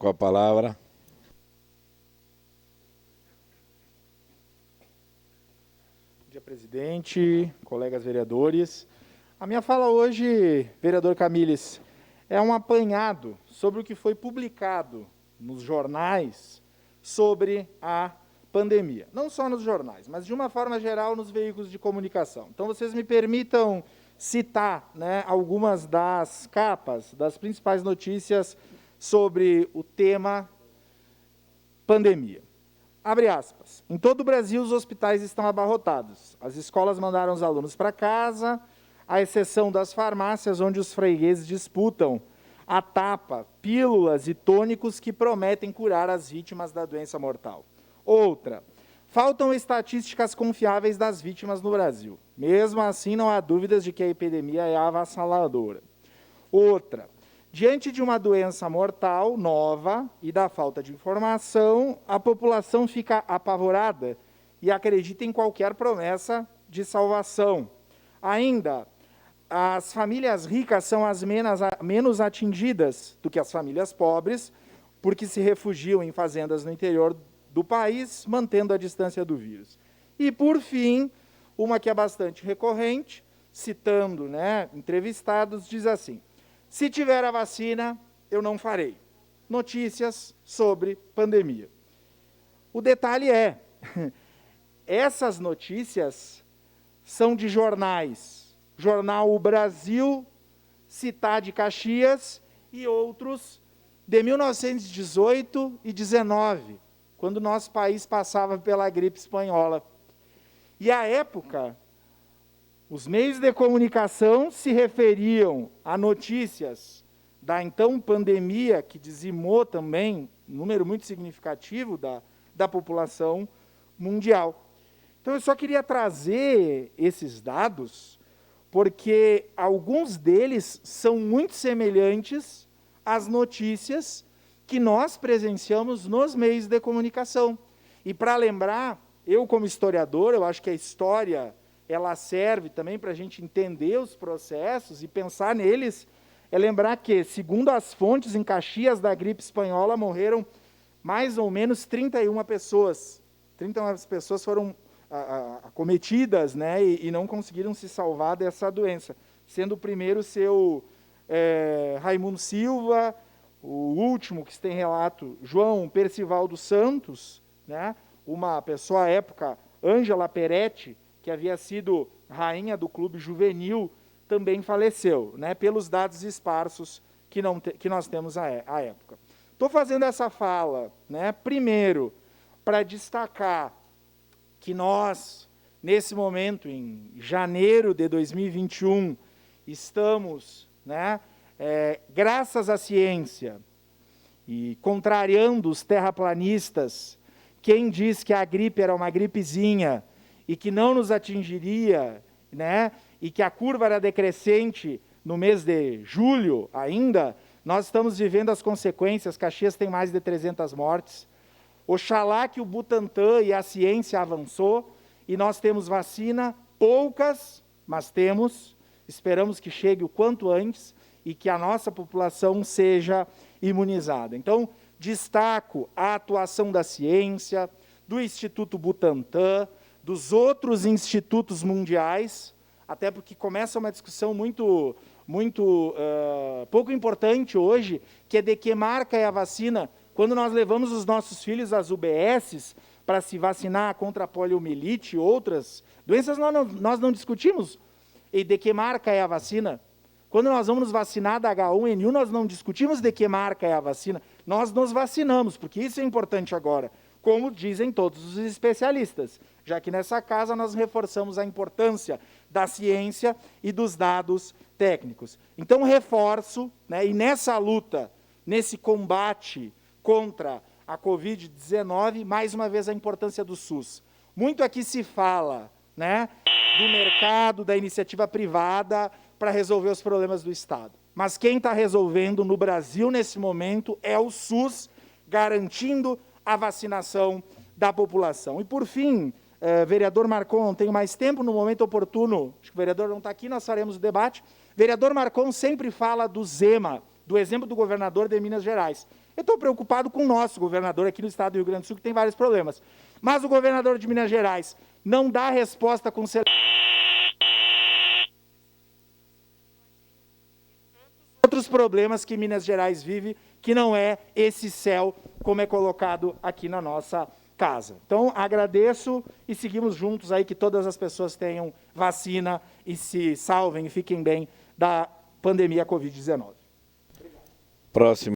Com a palavra. Bom dia, presidente, colegas vereadores. A minha fala hoje, vereador Camilles, é um apanhado sobre o que foi publicado nos jornais sobre a pandemia. Não só nos jornais, mas de uma forma geral nos veículos de comunicação. Então, vocês me permitam citar, algumas das capas, das principais notícias sobre o tema pandemia. Abre aspas. Em todo o Brasil, os hospitais estão abarrotados. As escolas mandaram os alunos para casa, à exceção das farmácias, onde os fregueses disputam a tapa, pílulas e tônicos que prometem curar as vítimas da doença mortal. Outra. Faltam estatísticas confiáveis das vítimas no Brasil. Mesmo assim, não há dúvidas de que a epidemia é avassaladora. Outra. Diante de uma doença mortal nova e da falta de informação, a população fica apavorada e acredita em qualquer promessa de salvação. Ainda, as famílias ricas são as menos atingidas do que as famílias pobres, porque se refugiam em fazendas no interior do país, mantendo a distância do vírus. E, por fim, uma que é bastante recorrente, citando entrevistados, diz assim: se tiver a vacina, eu não farei. Notícias sobre pandemia. O detalhe é, essas notícias são de jornais. Jornal O Brasil, Citar de Caxias e outros de 1918 e 19, quando o nosso país passava pela gripe espanhola. E, à época, os meios de comunicação se referiam a notícias da então pandemia, que dizimou também um número muito significativo da população mundial. Então, eu só queria trazer esses dados, porque alguns deles são muito semelhantes às notícias que nós presenciamos nos meios de comunicação. E, para lembrar, eu como historiador, eu acho que a história ela serve também para a gente entender os processos e pensar neles, é lembrar que, segundo as fontes, em Caxias da gripe espanhola morreram mais ou menos 31 pessoas. 31 pessoas foram acometidas, e não conseguiram se salvar dessa doença, sendo o primeiro seu Raimundo Silva, o último que se tem relato, João Percival dos Santos, uma pessoa à época, Ângela Peretti, que havia sido rainha do clube juvenil, também faleceu, pelos dados esparsos que nós temos à época. Estou fazendo essa fala, primeiro, para destacar que nós, nesse momento, em janeiro de 2021, estamos, graças à ciência, e contrariando os terraplanistas, quem diz que a gripe era uma gripezinha, e que não nos atingiria, e que a curva era decrescente no mês de julho ainda, nós estamos vivendo as consequências. Caxias tem mais de 300 mortes. Oxalá que o Butantan e a ciência avançou, e nós temos vacina, poucas, mas temos, esperamos que chegue o quanto antes, e que a nossa população seja imunizada. Então, destaco a atuação da ciência, do Instituto Butantan, dos outros institutos mundiais, até porque começa uma discussão muito pouco importante hoje, que é de que marca é a vacina. Quando nós levamos os nossos filhos às UBSs para se vacinar contra a poliomielite e outras doenças, nós não discutimos e de que marca é a vacina. Quando nós vamos nos vacinar da H1N1, nós não discutimos de que marca é a vacina, nós nos vacinamos, porque isso é importante agora, como dizem todos os especialistas, já que nessa casa nós reforçamos a importância da ciência e dos dados técnicos. Então, reforço, e nessa luta, nesse combate contra a Covid-19, mais uma vez a importância do SUS. Muito aqui se fala, do mercado, da iniciativa privada para resolver os problemas do Estado. Mas quem está resolvendo no Brasil, nesse momento, é o SUS, garantindo a vacinação da população. E, por fim, vereador Marcon, não tenho mais tempo, no momento oportuno, acho que o vereador não está aqui, nós faremos o debate. Vereador Marcon sempre fala do Zema, do exemplo do governador de Minas Gerais. Eu estou preocupado com o nosso governador aqui no estado do Rio Grande do Sul, que tem vários problemas. Mas o governador de Minas Gerais não dá resposta com outros problemas que Minas Gerais vive, que não é esse céu como é colocado aqui na nossa casa. Então, agradeço e seguimos juntos aí, que todas as pessoas tenham vacina e se salvem e fiquem bem da pandemia Covid-19. Próximo.